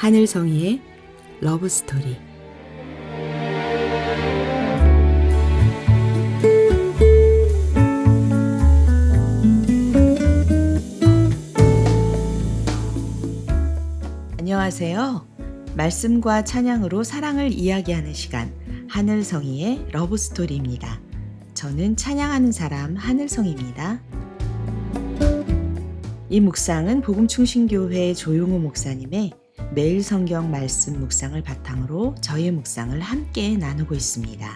하늘성이의 러브스토리. 안녕하세요. 말씀과 찬양으로 사랑을 이야기하는 시간, 하늘성이의 러브스토리입니다. 저는 찬양하는 사람 하늘성입니다. 이 묵상은 복음충신교회 조용호 목사님의 매일 성경 말씀 묵상을 바탕으로 저의 묵상을 함께 나누고 있습니다.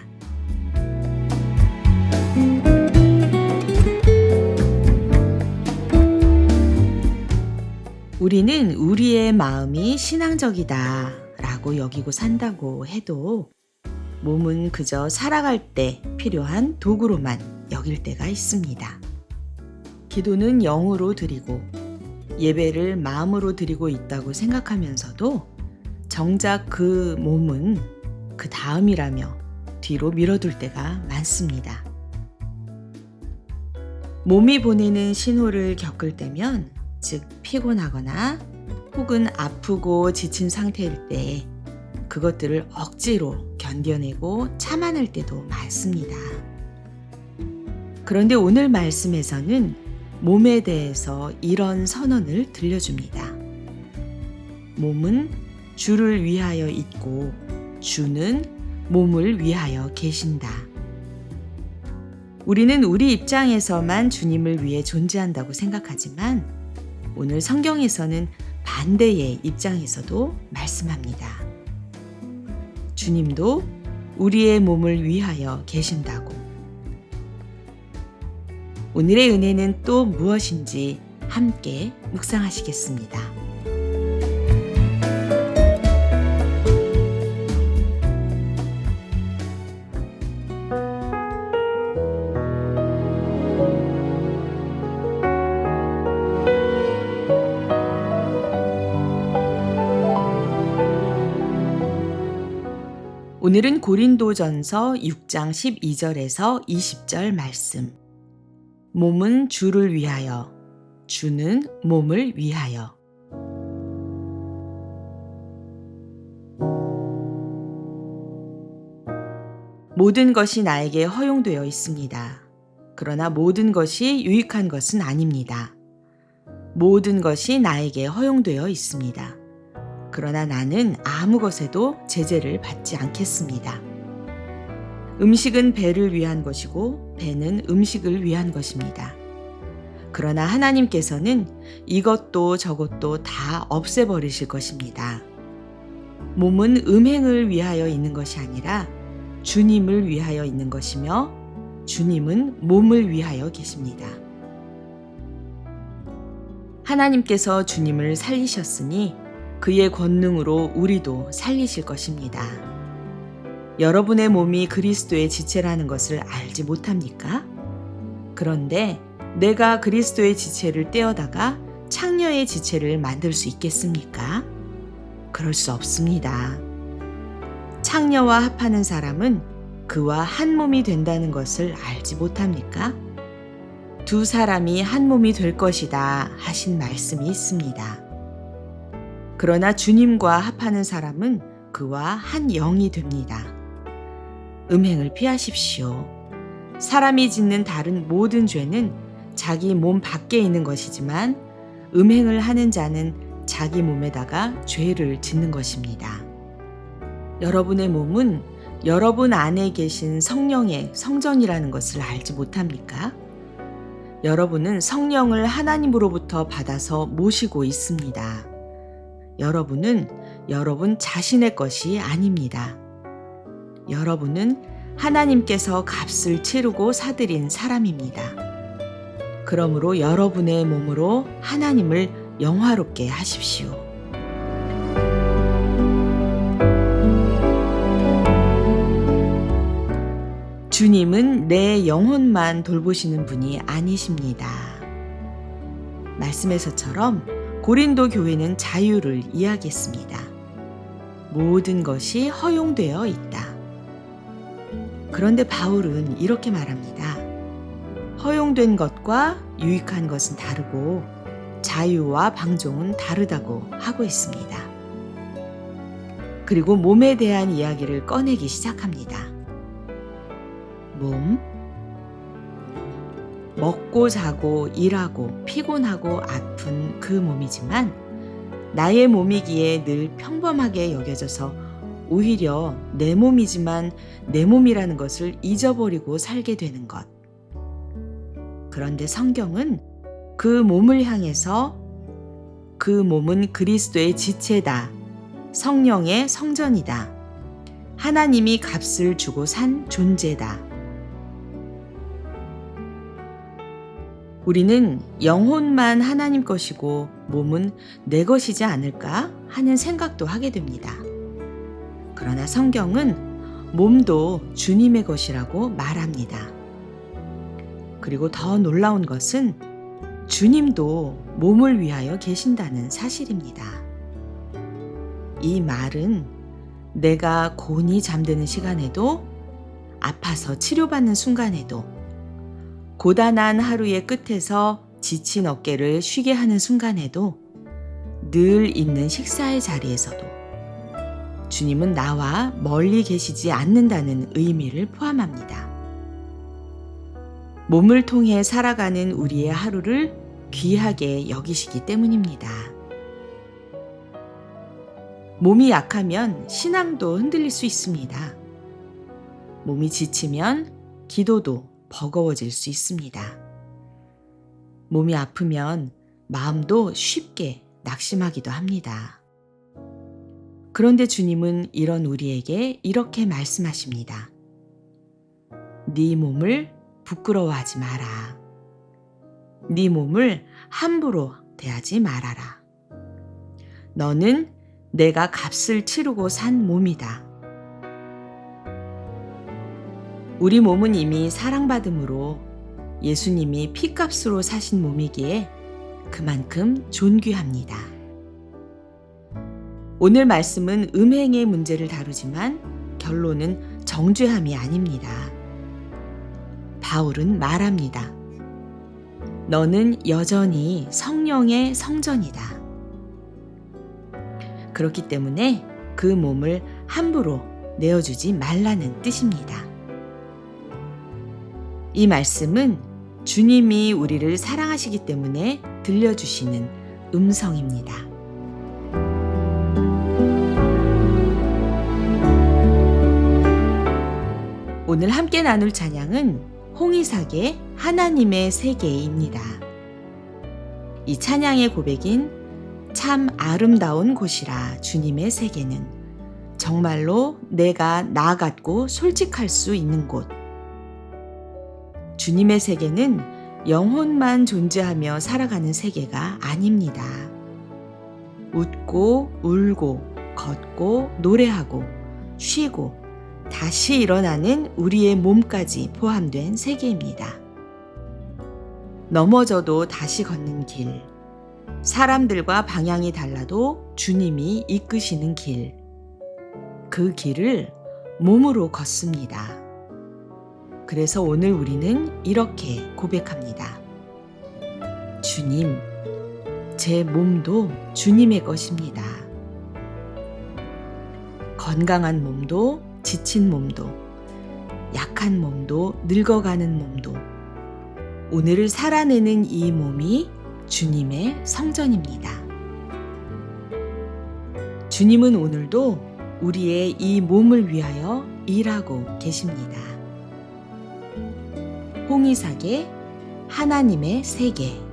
우리는 우리의 마음이 신앙적이다 라고 여기고 산다고 해도 몸은 그저 살아갈 때 필요한 도구로만 여길 때가 있습니다. 기도는 영으로 드리고 예배를 마음으로 드리고 있다고 생각하면서도 정작 그 몸은 그 다음이라며 뒤로 밀어둘 때가 많습니다. 몸이 보내는 신호를 겪을 때면, 즉 피곤하거나 혹은 아프고 지친 상태일 때 그것들을 억지로 견뎌내고 참아낼 때도 많습니다. 그런데 오늘 말씀에서는 몸에 대해서 이런 선언을 들려줍니다. 몸은 주를 위하여 있고 주는 몸을 위하여 계신다. 우리는 우리 입장에서만 주님을 위해 존재한다고 생각하지만 오늘 성경에서는 반대의 입장에서도 말씀합니다. 주님도 우리의 몸을 위하여 계신다고. 오늘의 은혜는 또 무엇인지 함께 묵상하시겠습니다. 오늘은 고린도전서 6장 12절에서 20절 말씀. 몸은 주를 위하여, 주는 몸을 위하여. 모든 것이 나에게 허용되어 있습니다. 그러나 모든 것이 유익한 것은 아닙니다. 모든 것이 나에게 허용되어 있습니다. 그러나 나는 아무 것에도 제재를 받지 않겠습니다. 음식은 배를 위한 것이고 배는 음식을 위한 것입니다. 그러나 하나님께서는 이것도 저것도 다 없애버리실 것입니다. 몸은 음행을 위하여 있는 것이 아니라 주님을 위하여 있는 것이며 주님은 몸을 위하여 계십니다. 하나님께서 주님을 살리셨으니 그의 권능으로 우리도 살리실 것입니다. 여러분의 몸이 그리스도의 지체라는 것을 알지 못합니까? 그런데 내가 그리스도의 지체를 떼어다가 창녀의 지체를 만들 수 있겠습니까? 그럴 수 없습니다. 창녀와 합하는 사람은 그와 한 몸이 된다는 것을 알지 못합니까? 두 사람이 한 몸이 될 것이다 하신 말씀이 있습니다. 그러나 주님과 합하는 사람은 그와 한 영이 됩니다. 음행을 피하십시오. 사람이 짓는 다른 모든 죄는 자기 몸 밖에 있는 것이지만 음행을 하는 자는 자기 몸에다가 죄를 짓는 것입니다. 여러분의 몸은 여러분 안에 계신 성령의 성전이라는 것을 알지 못합니까? 여러분은 성령을 하나님으로부터 받아서 모시고 있습니다. 여러분은 여러분 자신의 것이 아닙니다. 여러분은 하나님께서 값을 치르고 사들인 사람입니다. 그러므로 여러분의 몸으로 하나님을 영화롭게 하십시오. 주님은 내 영혼만 돌보시는 분이 아니십니다. 말씀에서처럼 고린도 교회는 자유를 이야기했습니다. 모든 것이 허용되어 있다. 그런데 바울은 이렇게 말합니다. 허용된 것과 유익한 것은 다르고 자유와 방종은 다르다고 하고 있습니다. 그리고 몸에 대한 이야기를 꺼내기 시작합니다. 몸, 먹고 자고 일하고 피곤하고 아픈 그 몸이지만 나의 몸이기에 늘 평범하게 여겨져서 오히려 내 몸이지만 내 몸이라는 것을 잊어버리고 살게 되는 것. 그런데 성경은 그 몸을 향해서 그 몸은 그리스도의 지체다. 성령의 성전이다. 하나님이 값을 주고 산 존재다. 우리는 영혼만 하나님 것이고 몸은 내 것이지 않을까 하는 생각도 하게 됩니다. 그러나 성경은 몸도 주님의 것이라고 말합니다. 그리고 더 놀라운 것은 주님도 몸을 위하여 계신다는 사실입니다. 이 말은 내가 곤히 잠드는 시간에도, 아파서 치료받는 순간에도, 고단한 하루의 끝에서 지친 어깨를 쉬게 하는 순간에도, 늘 있는 식사의 자리에서도 주님은 나와 멀리 계시지 않는다는 의미를 포함합니다. 몸을 통해 살아가는 우리의 하루를 귀하게 여기시기 때문입니다. 몸이 약하면 신앙도 흔들릴 수 있습니다. 몸이 지치면 기도도 버거워질 수 있습니다. 몸이 아프면 마음도 쉽게 낙심하기도 합니다. 그런데 주님은 이런 우리에게 이렇게 말씀하십니다. 네 몸을 부끄러워하지 마라. 네 몸을 함부로 대하지 말아라. 너는 내가 값을 치르고 산 몸이다. 우리 몸은 이미 사랑받음으로 예수님이 피값으로 사신 몸이기에 그만큼 존귀합니다. 오늘 말씀은 음행의 문제를 다루지만 결론은 정죄함이 아닙니다. 바울은 말합니다. 너는 여전히 성령의 성전이다. 그렇기 때문에 그 몸을 함부로 내어주지 말라는 뜻입니다. 이 말씀은 주님이 우리를 사랑하시기 때문에 들려주시는 음성입니다. 오늘 함께 나눌 찬양은 홍이삭의 하나님의 세계입니다. 이 찬양의 고백인 참 아름다운 곳이라 주님의 세계는 정말로 내가 나 같고 솔직할 수 있는 곳. 주님의 세계는 영혼만 존재하며 살아가는 세계가 아닙니다. 웃고 울고 걷고 노래하고 쉬고 다시 일어나는 우리의 몸까지 포함된 세계입니다. 넘어져도 다시 걷는 길, 사람들과 방향이 달라도 주님이 이끄시는 길, 그 길을 몸으로 걷습니다. 그래서 오늘 우리는 이렇게 고백합니다. 주님, 제 몸도 주님의 것입니다. 건강한 몸도 지친 몸도 약한 몸도 늙어가는 몸도 오늘을 살아내는 이 몸이 주님의 성전입니다. 주님은 오늘도 우리의 이 몸을 위하여 일하고 계십니다. 홍이삭의 하나님의 세계.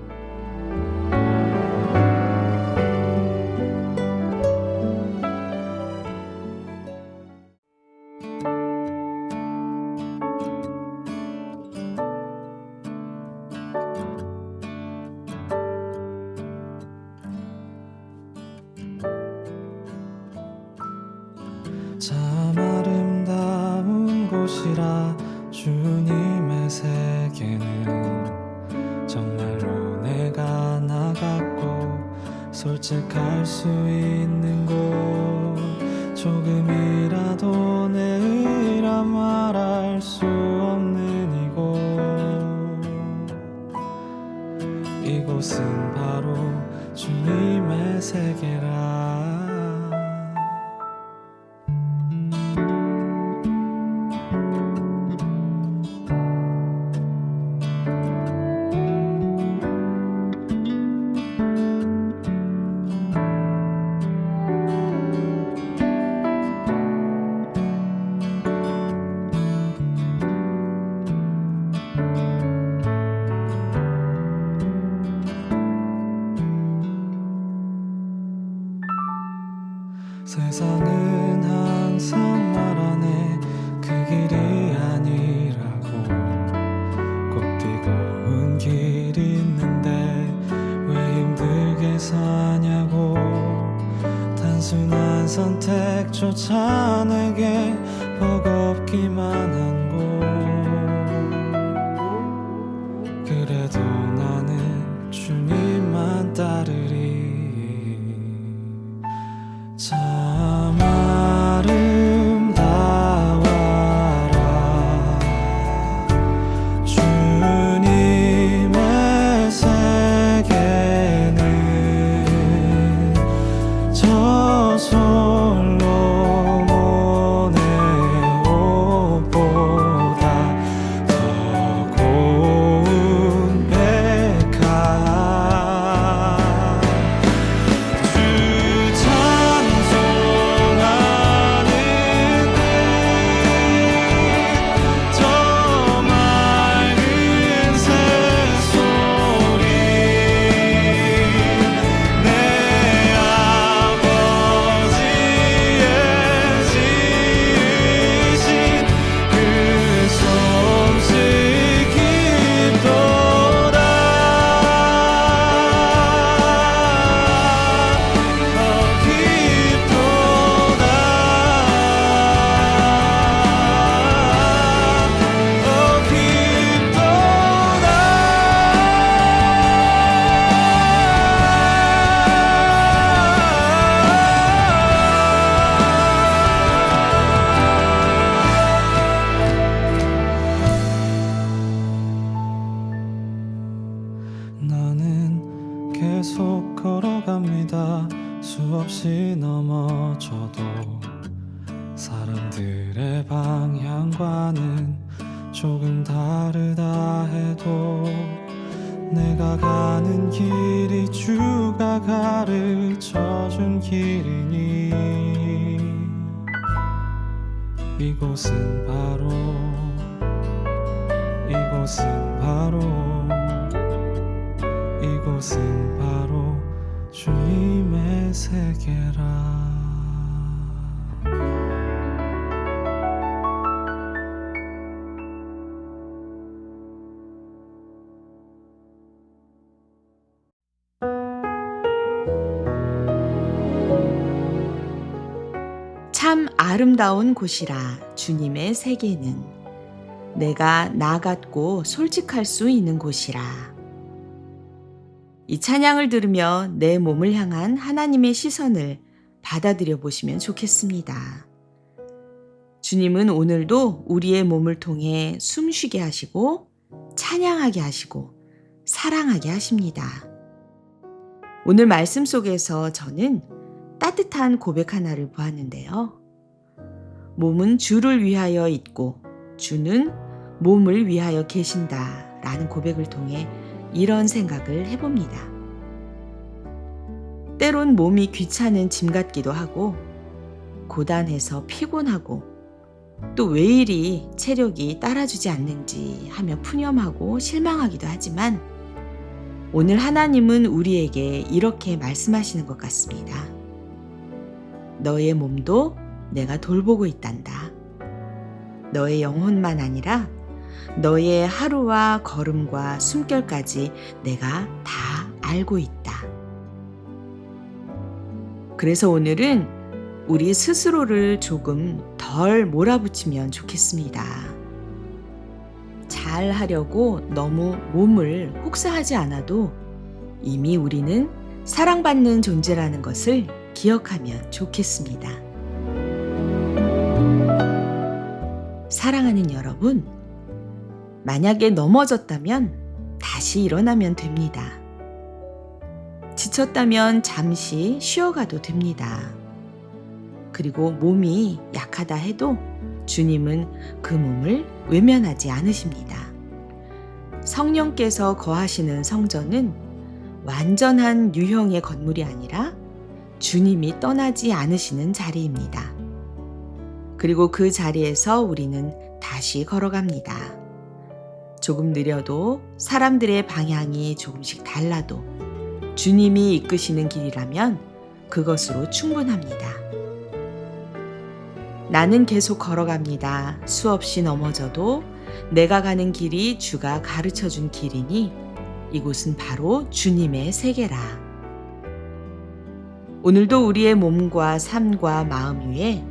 참 아름다운 곳이라 주님의 세계는 정말로 내가 나갔고 솔직할 수 있는 곳 조금이라도 내 의라 말할 수 없는 이곳은 바로 주님의 세계라 너는 항상 말하네 그 길이 아니라고 꼭 뜨거운 길이 있는데 왜 힘들게 사냐고 단순한 선택조차 내게 버겁기만 한 곳 그래도 나는 주님만 따르리 참 아름다워라 주님의 세계는 솔로몬의 옷보다 더 고운 백화 주 찬송하는데 저 맑은 새소리 내 아버지의 지으신 그 솜씨 깊도다 더 깊도다 더 나는 계속 걸어갑니다. 수없이 넘어져도 사람들의 방향과는 조금 다르다 해도 내가 가는 길이 주가 가르쳐준 길이니 이곳은 바로 이곳은 바로 주님의 세계라 참 아름다운 곳이라 주님의 세계는 내가 나 같고 솔직할 수 있는 곳이라. 이 찬양을 들으며 내 몸을 향한 하나님의 시선을 받아들여 보시면 좋겠습니다. 주님은 오늘도 우리의 몸을 통해 숨쉬게 하시고 찬양하게 하시고 사랑하게 하십니다. 오늘 말씀 속에서 저는 따뜻한 고백 하나를 보았는데요. 몸은 주를 위하여 있고 주는 몸을 위하여 계신다 라는 고백을 통해 이런 생각을 해봅니다. 때론 몸이 귀찮은 짐 같기도 하고 고단해서 피곤하고 또 왜 이리 체력이 따라주지 않는지 하며 푸념하고 실망하기도 하지만 오늘 하나님은 우리에게 이렇게 말씀하시는 것 같습니다. 너의 몸도 내가 돌보고 있단다. 너의 영혼만 아니라 너의 하루와 걸음과 숨결까지 내가 다 알고 있다. 그래서 오늘은 우리 스스로를 조금 덜 몰아붙이면 좋겠습니다. 잘 하려고 너무 몸을 혹사하지 않아도 이미 우리는 사랑받는 존재라는 것을 기억하면 좋겠습니다. 사랑하는 여러분, 만약에 넘어졌다면 다시 일어나면 됩니다. 지쳤다면 잠시 쉬어가도 됩니다. 그리고 몸이 약하다 해도 주님은 그 몸을 외면하지 않으십니다. 성령께서 거하시는 성전은 완전한 유형의 건물이 아니라 주님이 떠나지 않으시는 자리입니다. 그리고 그 자리에서 우리는 다시 걸어갑니다. 조금 느려도 사람들의 방향이 조금씩 달라도 주님이 이끄시는 길이라면 그것으로 충분합니다. 나는 계속 걸어갑니다. 수없이 넘어져도 내가 가는 길이 주가 가르쳐 준 길이니 이곳은 바로 주님의 세계라. 오늘도 우리의 몸과 삶과 마음 위에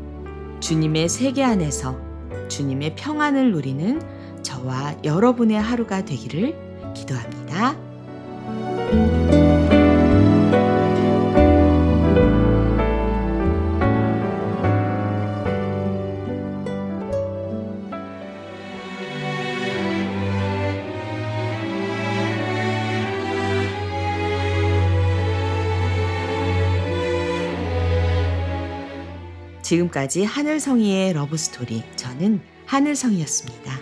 주님의 세계 안에서 주님의 평안을 누리는 저와 여러분의 하루가 되기를 기도합니다. 지금까지 하늘성이의 러브스토리, 저는 하늘성이었습니다.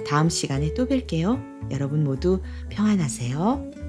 다음 시간에 또 뵐게요. 여러분 모두 평안하세요.